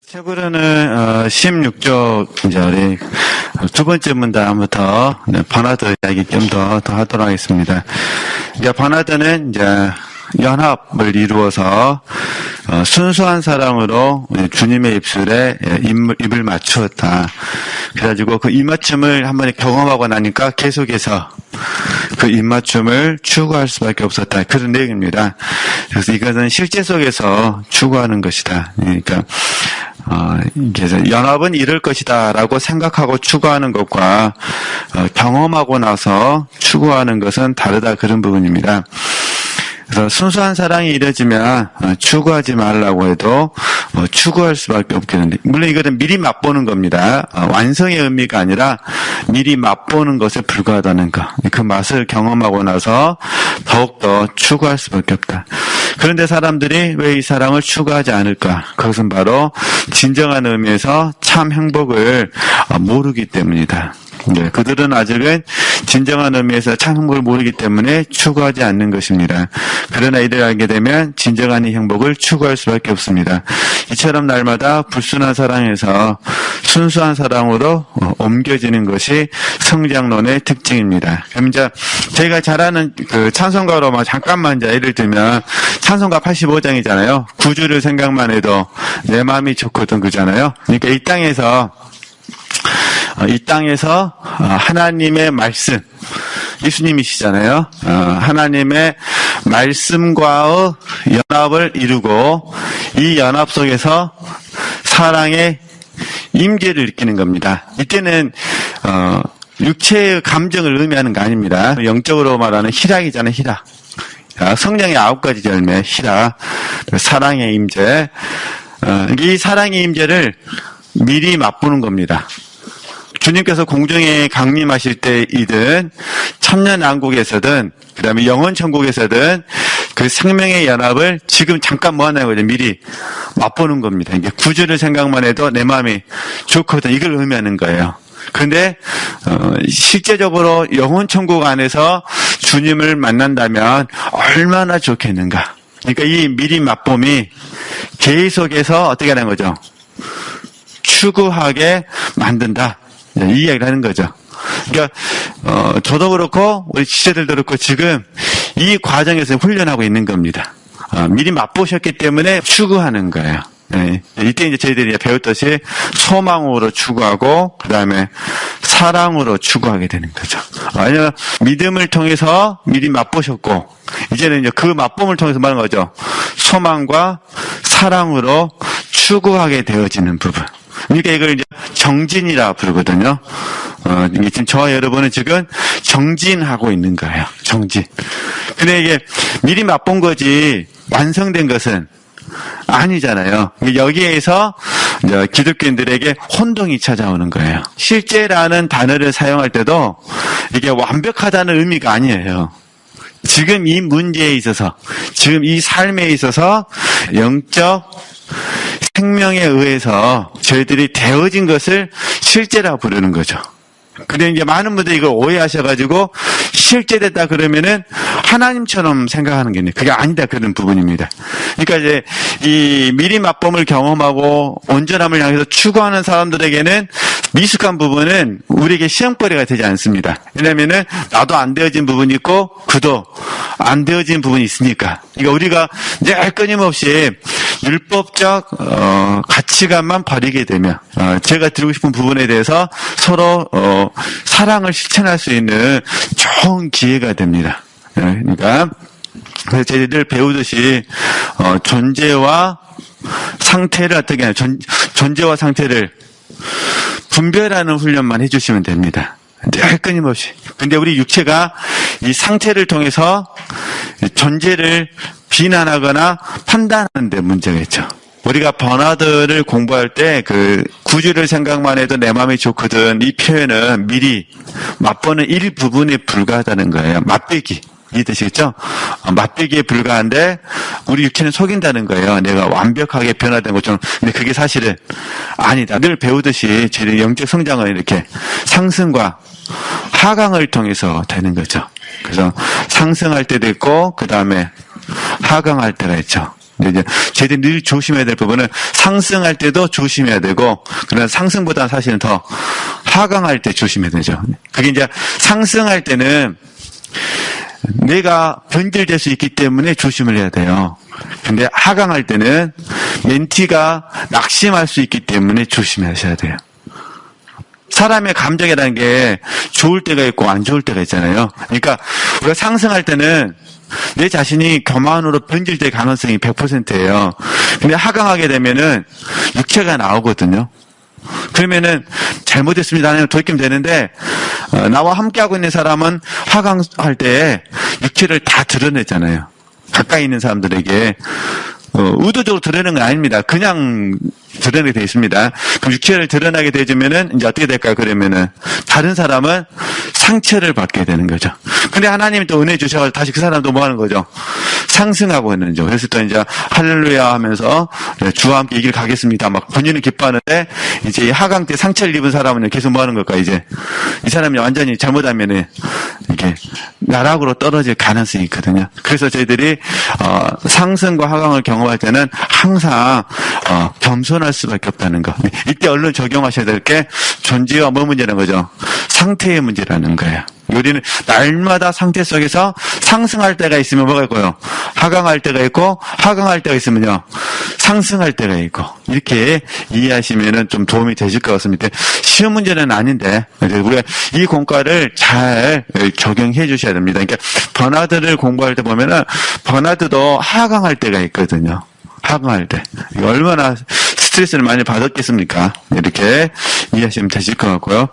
책으로는 16쪽 이제 우리 두 번째 문단부터 버나드 이야기 좀 더 하도록 하겠습니다. 이제 버나드는 이제 연합을 이루어서 순수한 사랑으로 주님의 입술에 입을 맞추었다. 그래가지고 그 입맞춤을 한번 경험하고 나니까 계속해서 그 입맞춤을 추구할 수밖에 없었다. 그런 내용입니다. 그래서 이것은 실제 속에서 추구하는 것이다. 그러니까 그래서 연합은 이럴 것이다라고 생각하고 추구하는 것과 경험하고 나서 추구하는 것은 다르다. 그런 부분입니다. 그래서 순수한 사랑이 이루어지면 추구하지 말라고 해도 추구할 수밖에 없겠는데, 물론 이거는 미리 맛보는 겁니다. 완성의 의미가 아니라 미리 맛보는 것에 불과하다는 것. 그 맛을 경험하고 나서 더욱더 추구할 수밖에 없다. 그런데 사람들이 왜 이 사랑을 추구하지 않을까? 그것은 바로 진정한 의미에서 참 행복을 모르기 때문이다. 네, 그들은 아직은 진정한 의미에서 참 행복을 모르기 때문에 추구하지 않는 것입니다. 그러나 이를 알게 되면 진정한 이 행복을 추구할 수밖에 없습니다. 이처럼 날마다 불순한 사랑에서 순수한 사랑으로 옮겨지는 것이 성장론의 특징입니다. 그럼 이제 저희가 잘 아는 그 찬송가로 잠깐만 이제 예를 들면 찬송가 85장이잖아요. 구주를 생각만 해도 내 마음이 좋거든 그잖아요. 그러니까 이 땅에서 하나님의 말씀, 예수님이시잖아요. 하나님의 말씀과의 연합을 이루고 이 연합 속에서 사랑의 임재를 느끼는 겁니다. 이때는 육체의 감정을 의미하는 거 아닙니다. 영적으로 말하는 희락이잖아요. 희락. 성령의 9가지 열매, 희락, 사랑의 임재. 이 사랑의 임재를 미리 맛보는 겁니다. 주님께서 공중에 강림하실 때이든 천년왕국에서든 그다음에 영원천국에서든 그 생명의 연합을 지금 잠깐 뭐 하나요? 미리 맛보는 겁니다. 이게 구주를 생각만 해도 내 마음이 좋거든. 이걸 의미하는 거예요. 그런데 실제적으로 영원천국 안에서 주님을 만난다면 얼마나 좋겠는가. 그러니까 이 미리 맛봄이 계속해서 어떻게 하는 거죠? 추구하게 만든다. 이 이야기를 하는 거죠. 그러니까 저도 그렇고 우리 지체들도 그렇고 지금 이 과정에서 훈련하고 있는 겁니다. 미리 맛보셨기 때문에 추구하는 거예요. 네. 이때 이제 저희들이 배웠듯이 소망으로 추구하고 그 다음에 사랑으로 추구하게 되는 거죠. 왜냐하면 믿음을 통해서 미리 맛보셨고 이제는 이제 그 맛봄을 통해서 말하는 거죠. 소망과 사랑으로 추구하게 되어지는 부분. 그러니까 이걸 이제 정진이라 부르거든요. 이게 지금 저와 여러분은 지금 정진하고 있는 거예요. 정진. 근데 이게 미리 맛본 거지 완성된 것은 아니잖아요. 여기에서 이제 기독교인들에게 혼동이 찾아오는 거예요. 실제라는 단어를 사용할 때도 이게 완벽하다는 의미가 아니에요. 지금 이 문제에 있어서, 지금 이 삶에 있어서 영적 생명에 의해서 저희들이 되어진 것을 실제라고 부르는 거죠. 근데 이제 많은 분들이 이걸 오해하셔가지고 실제됐다 그러면은 하나님처럼 생각하는 게 있네. 그게 아니다 그런 부분입니다. 그러니까 이제 이 미리 맛봄을 경험하고 온전함을 향해서 추구하는 사람들에게는 미숙한 부분은 우리에게 시험거리가 되지 않습니다. 왜냐면은 나도 안 되어진 부분이 있고 그도 안 되어진 부분이 있으니까. 그러니까 우리가 늘 끊임없이 율법적 가치관만 버리게 되면 제가 드리고 싶은 부분에 대해서 서로 사랑을 실천할 수 있는 좋은 기회가 됩니다. 그러니까 그래서 저희들 배우듯이 존재와 상태를 어떻게 하냐, 존재와 상태를 분별하는 훈련만 해주시면 됩니다. 늘 끊임없이. 근데 우리 육체가 이 상태를 통해서 존재를 비난하거나 판단하는 데 문제가 있죠. 우리가 버나드를 공부할 때 그 구주를 생각만 해도 내 마음이 좋거든 이 표현은 미리 맛보는 일부분에 불과하다는 거예요. 맛배기. 이해되시겠죠? 맛배기에 불과한데 우리 육체는 속인다는 거예요. 내가 완벽하게 변화된 것처럼. 근데 그게 사실은 아니다. 늘 배우듯이 제 영적 성장은 이렇게 상승과 하강을 통해서 되는 거죠. 그래서 상승할 때도 있고 그 다음에 하강할 때가 있죠. 이제 저희들이 늘 조심해야 될 부분은 상승할 때도 조심해야 되고, 그러나 상승보다는 사실은 더 하강할 때 조심해야 되죠. 그게 이제 상승할 때는 내가 변질될 수 있기 때문에 조심을 해야 돼요. 근데 하강할 때는 멘티가 낙심할 수 있기 때문에 조심하셔야 돼요. 사람의 감정이라는 게 좋을 때가 있고 안 좋을 때가 있잖아요. 그러니까 우리가 상승할 때는 내 자신이 교만으로 변질될 가능성이 100%예요. 근데 하강하게 되면은 육체가 나오거든요. 그러면은 잘못했습니다 하면 돌이키면 되는데, 나와 함께하고 있는 사람은 하강할 때 육체를 다 드러내잖아요. 가까이 있는 사람들에게 의도적으로 드러내는 건 아닙니다. 그냥 드러내게 되어 있습니다. 그럼 육체를 드러나게 되면은 이제 어떻게 될까요? 그러면은 다른 사람은 상처를 받게 되는 거죠. 근데 하나님이 또 은혜 주셔서 다시 그 사람도 뭐 하는 거죠? 상승하고 있는 거죠. 그래서 또 이제 할렐루야 하면서 주와 함께 이 길 가겠습니다. 막 본인은 기뻐하는데 이제 하강 때 상처를 입은 사람은 계속 뭐 하는 걸까? 이제 이 사람이 완전히 잘못하면은 이게 나락으로 떨어질 가능성이 있거든요. 그래서 저희들이 상승과 하강을 경험할 때는 항상 겸손할 수밖에 없다는 거. 이때 얼른 적용하셔야 될 게 존재와 뭐 문제라는 거죠? 상태의 문제라는 거예요. 우리는 날마다 상태 속에서 상승할 때가 있으면 뭐가 있고요? 하강할 때가 있고, 하강할 때가 있으면요, 상승할 때가 있고, 이렇게 이해하시면은 좀 도움이 되실 것 같습니다. 쉬운 문제는 아닌데, 우리가 이 공과를 잘 적용해 주셔야 됩니다. 그러니까, 버나드를 공부할 때 보면은, 버나드도 하강할 때가 있거든요. 하강할 때. 이거 얼마나 스트레스를 많이 받았겠습니까? 이렇게 이해하시면 되실 것 같고요.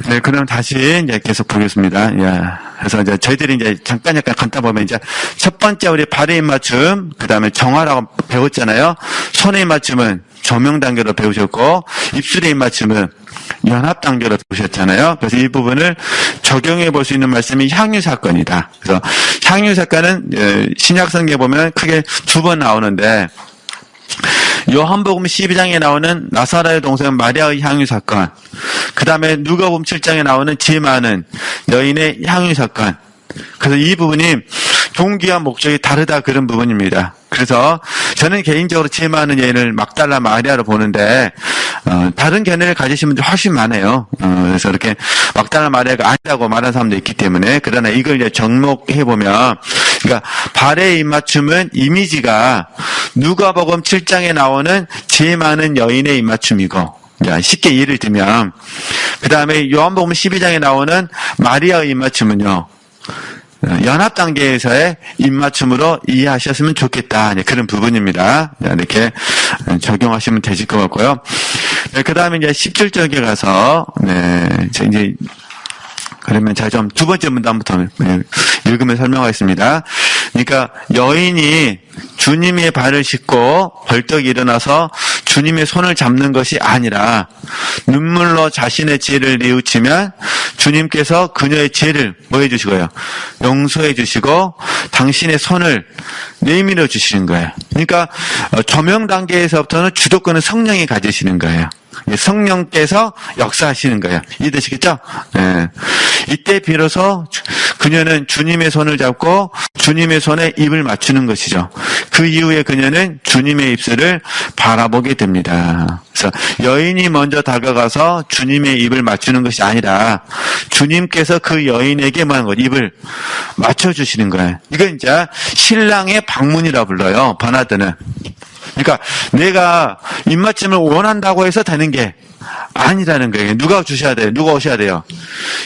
네, 그럼 다시 이제 계속 보겠습니다. 예. 그래서 이제 저희들이 이제 잠깐 간단 보면 이제 첫 번째 우리 발의 입맞춤, 그 다음에 정화라고 배웠잖아요. 손의 입맞춤은 조명 단계로 배우셨고, 입술의 입맞춤은 연합 단계로 배우셨잖아요. 그래서 이 부분을 적용해 볼 수 있는 말씀이 향유 사건이다. 그래서 향유 사건은 신약 성경에 보면 크게 두 번 나오는데, 요한복음 12장에 나오는 나사로의 동생 마리아의 향유 사건, 그 다음에 누가복음 7장에 나오는 지 많은 여인의 향유 사건. 그래서 이 부분이 동기와 목적이 다르다, 그런 부분입니다. 그래서 저는 개인적으로 지 많은 여인을 막달라 마리아로 보는데, 다른 견해를 가지신 분들이 훨씬 많아요. 그래서 이렇게 막달라 마리아가 아니라고 말하는 사람도 있기 때문에, 그러나 이걸 이제 접목해보면, 그러니까 발의 입맞춤은 이미지가 누가복음 7장에 나오는 지 많은 여인의 입맞춤이고, 쉽게 예를 들면, 그 다음에 요한복음 12장에 나오는 마리아의 입맞춤은요, 연합 단계에서의 입맞춤으로 이해하셨으면 좋겠다, 그런 부분입니다. 이렇게 적용하시면 되실 것 같고요. 그 다음에 이제 17절에 가서, 이제 그러면 제가 좀 두 번째 문단부터 읽으면 설명하겠습니다. 그러니까 여인이 주님의 발을 씻고 벌떡 일어나서 주님의 손을 잡는 것이 아니라 눈물로 자신의 죄를 뉘우치면 주님께서 그녀의 죄를 뭐 해주시고요? 용서해 주시고 당신의 손을 내밀어 주시는 거예요. 그러니까 조명 단계에서부터는 주도권은 성령이 가지시는 거예요. 성령께서 역사하시는 거예요. 이해되시겠죠? 네. 이때 비로소 그녀는 주님의 손을 잡고 주님의 손에 입을 맞추는 것이죠. 그 이후에 그녀는 주님의 입술을 바라보게 됩니다. 그래서 여인이 먼저 다가가서 주님의 입을 맞추는 것이 아니라 주님께서 그 여인에게 입을 맞춰주시는 거예요. 이건 이제 신랑의 방문이라 불러요. 버나드는. 그러니까 내가 입맞춤을 원한다고 해서 되는 게 아니라는 거예요. 누가 주셔야 돼요? 누가 오셔야 돼요?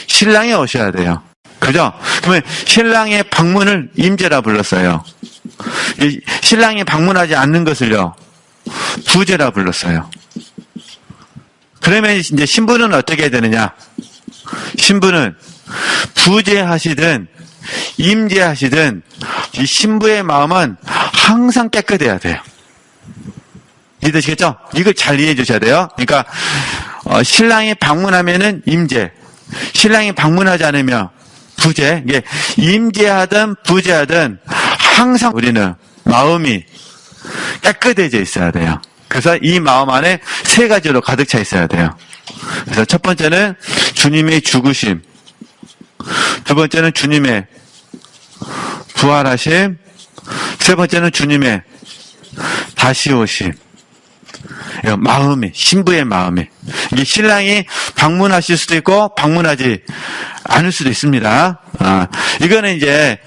신랑이 오셔야 돼요. 그죠? 그러면 신랑의 방문을 임재라 불렀어요. 신랑이 방문하지 않는 것을요, 부재라 불렀어요. 그러면 이제 신부는 어떻게 해야 되느냐? 신부는 부재하시든 임재하시든 이 신부의 마음은 항상 깨끗해야 돼요. 이해되시겠죠? 이걸 잘 이해해 주셔야 돼요. 그러니까 신랑이 방문하면은 임재, 신랑이 방문하지 않으면 부재. 이게 임재하든 부재하든 항상 우리는 마음이 깨끗해져 있어야 돼요. 그래서 이 마음 안에 세 가지로 가득 차 있어야 돼요. 그래서 첫 번째는 주님의 죽으심, 두 번째는 주님의 부활하심, 세 번째는 주님의 다시 오심. 마음이, 신부의 마음이. 이게 신랑이 방문하실 수도 있고, 방문하지 않을 수도 있습니다. 이거는 이제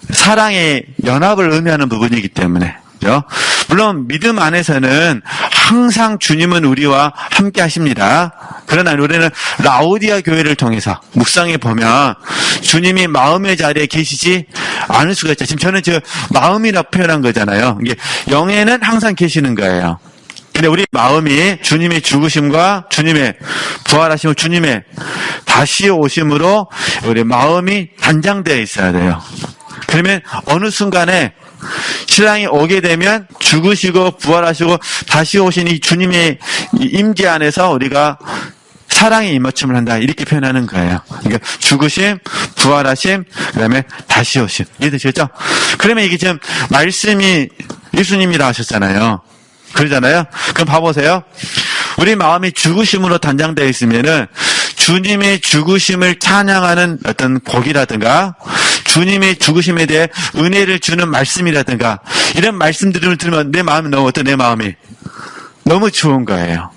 사랑의 연합을 의미하는 부분이기 때문에. 그죠? 물론 믿음 안에서는 항상 주님은 우리와 함께 하십니다. 그러나 우리는 라오디아 교회를 통해서 묵상해 보면 주님이 마음의 자리에 계시지 않을 수가 있죠. 지금 저는 마음이라 표현한 거잖아요. 이게 영에는 항상 계시는 거예요. 근데 우리 마음이 주님의 죽으심과 주님의 부활하심과 주님의 다시 오심으로 우리 마음이 단장되어 있어야 돼요. 그러면 어느 순간에 신랑이 오게 되면 죽으시고 부활하시고 다시 오신 이 주님의 임재 안에서 우리가 사랑의 입맞춤을 한다. 이렇게 표현하는 거예요. 그러니까 죽으심, 부활하심, 그 다음에 다시 오심. 이해되시겠죠? 그러면 이게 지금 말씀이 예수님이라 하셨잖아요. 그러잖아요? 그럼 봐보세요. 우리 마음이 죽으심으로 단장되어 있으면은 주님의 죽으심을 찬양하는 어떤 곡이라든가 주님의 죽으심에 대해 은혜를 주는 말씀이라든가 이런 말씀들을 들으면 내 마음이 너무 내 마음이 너무 좋은 거예요.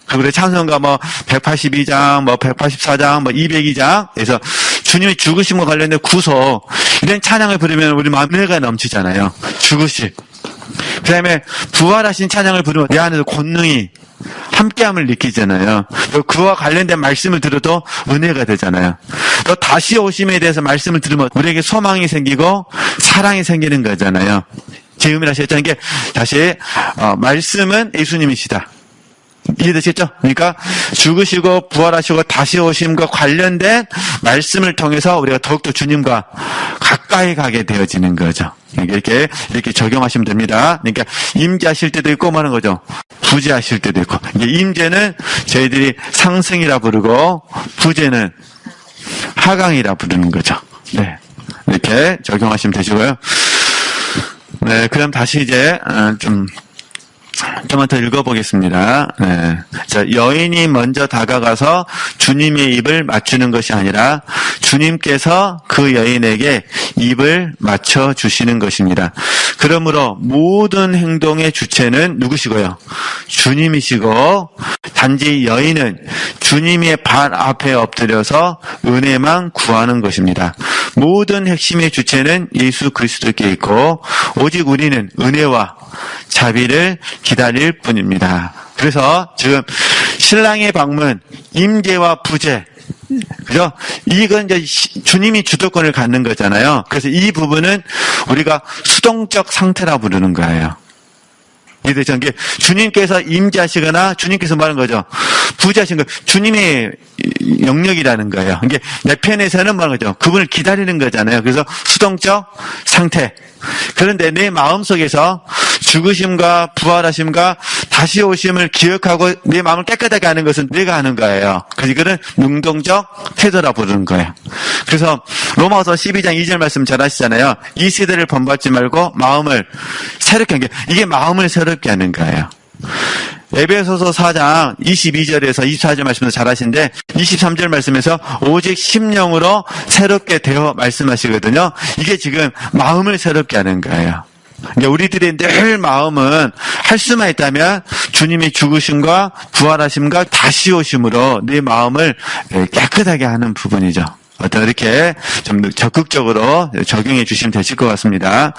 그리고 찬송가 182장, 184장, 202장 그래서 주님의 죽으심과 관련된 구속 이런 찬양을 부르면 우리 마음에 은혜가 넘치잖아요. 죽으심. 그 다음에 부활하신 찬양을 부르면 내 안에서 권능이 함께함을 느끼잖아요. 그와 관련된 말씀을 들어도 은혜가 되잖아요. 또 다시 오심에 대해서 말씀을 들으면 우리에게 소망이 생기고 사랑이 생기는 거잖아요. 제 의미를 하셨죠? 이게 다시 말씀은 예수님이시다. 이해되시죠? 그러니까 죽으시고 부활하시고 다시 오심과 관련된 말씀을 통해서 우리가 더욱더 주님과 가까이 가게 되어지는 거죠. 이렇게 적용하시면 됩니다. 그러니까 임재하실 때도 있고 뭐하는 거죠? 부재하실 때도 있고. 임재는 저희들이 상승이라 부르고 부재는 하강이라 부르는 거죠. 네. 이렇게 적용하시면 되시고요. 네. 그럼 다시 이제 좀만 더 읽어보겠습니다. 네. 자, 여인이 먼저 다가가서 주님의 입을 맞추는 것이 아니라 주님께서 그 여인에게 입을 맞춰 주시는 것입니다. 그러므로 모든 행동의 주체는 누구시고요? 주님이시고 단지 여인은 주님의 발 앞에 엎드려서 은혜만 구하는 것입니다. 모든 핵심의 주체는 예수 그리스도께 있고 오직 우리는 은혜와 자비를 기다릴 뿐입니다. 그래서 지금 신랑의 방문, 임재와 부재, 그죠? 이건 이제 주님이 주도권을 갖는 거잖아요. 그래서 이 부분은 우리가 수동적 상태라 부르는 거예요. 이해되죠? 이게 주님께서 임재하시거나 주님께서 말하는 거죠. 부재하신 거, 주님의 영역이라는 거예요. 이게 내 편에서는 말하는 거죠. 그분을 기다리는 거잖아요. 그래서 수동적 상태. 그런데 내 마음속에서 죽으심과 부활하심과 다시 오심을 기억하고 내 마음을 깨끗하게 하는 것은 내가 하는 거예요. 그래서 이거는 능동적 태도라 부르는 거예요. 그래서 로마서 12장 2절 말씀 잘 아시잖아요. 이 세대를 본받지 말고 마음을 새롭게 하는 게 이게 마음을 새롭게 하는 거예요. 에베소서 4장 22절에서 24절 말씀도 잘 하시는데 23절 말씀에서 오직 심령으로 새롭게 되어 말씀하시거든요. 이게 지금 마음을 새롭게 하는 거예요. 그러니까 우리들의 늘 마음은 할 수만 있다면 주님의 죽으심과 부활하심과 다시 오심으로 내 마음을 깨끗하게 하는 부분이죠. 이렇게 좀 적극적으로 적용해 주시면 되실 것 같습니다.